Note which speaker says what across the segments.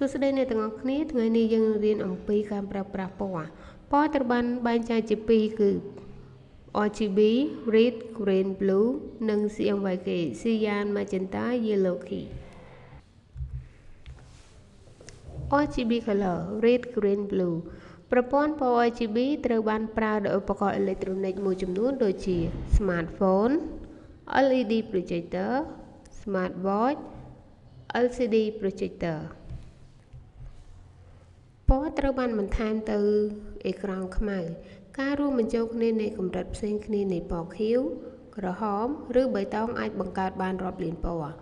Speaker 1: សួស្តីអ្នកទាំងអស់គ្នាថ្ងៃនេះយើងរៀនអំពីការប្រើប្រាស់ពណ៌ត្រូវបានបែងចែកជាពីរគឺ RGB Red Green Blue និង CMYK Cyan Magenta Yellow Key RGB Color Red Green Blue ប្រព័ន្ធពណ៌ RGB ត្រូវបានប្រើដោយឧបករណ៍អេឡិចត្រូនិកមួយចំនួនដូចជា Smartphone LED Projector Smartwatch LCD Projector ពណ៌ត្រូវបានបន្ថែមទៅអេក្រង់ខ្មៅការរួមបញ្ចូលគ្នានៃកម្រិតផ្សេងគ្នានៃពណ៌ខៀវក្រហមឬបៃតងអាចបង្កើតបានរាប់លានពណ៌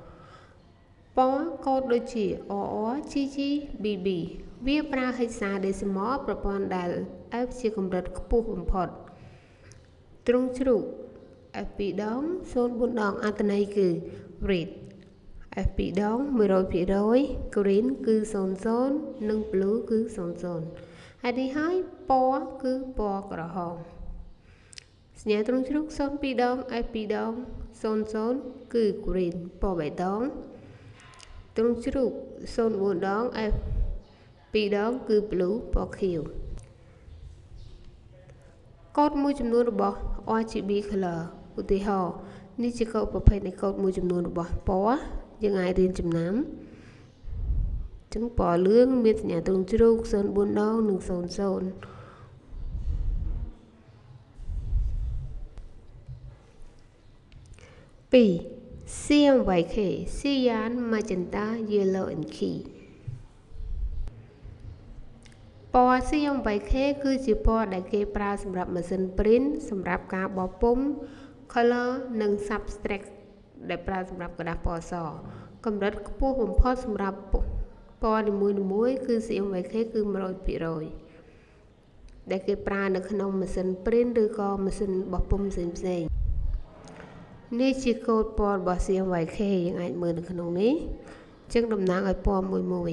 Speaker 1: កូដដូចជា RR GG BB វាប្រើហិច្ឆតាដេស៊ីម៉លប្រព័ន្ធដែល F ជាកម្រិតខ្ពស់បំផុតទ្រង់ជ្រូក F2 ដង04ដងអត្ថន័យគឺ Red F2 ដង 100% Green គឺ00និង Blue គឺ00ហើយនេះហើយពណ៌គឺពណ៌ក្រហមសញ្ញាទ្រង់ជ្រូក02ដង F2 ដង00គឺ Green ពណ៌បៃតងទ្រង់ជ្រូក04ដង F2 ដងគឺ Blue ពណ៌ខៀវកូដមួយចំនួនរបស់ RGB Color ឧទាហរណ៍នេះជាកូដប្រភេទនៃកូដមួយចំនួនរបស់ពណ៌យើងអាចរៀនចំណាំចឹងពណ៌លឿងមានសញ្ញាទ្រង់ជ្រូក04ដងនិង00 2. CMYK Cyan Magenta Yellow and Key ពណ៌ CMYK គឺជាពណ៌ដែលគេប្រើសម្រាប់ម៉ាស៊ីន print សម្រាប់ការបោះពុម្ព color និង subtract ដែលប្រើសម្រាប់ក្រដាសពណ៌សកម្រិតខ្ពស់បំផុតសម្រាប់ពណ៌នីមួយៗគឺ CMYK គឺ 100% ដែលគេប្រើនៅក្នុងម៉ាស៊ីន print ឬក៏ម៉ាស៊ីនបោះពុម្ពផ្សេងៗនេះជាកូដពណ៌របស់ CMYK យើងអាចមើលនៅក្នុងនេះអញ្ចឹងតំណាងឲ្យពណ៌មួយ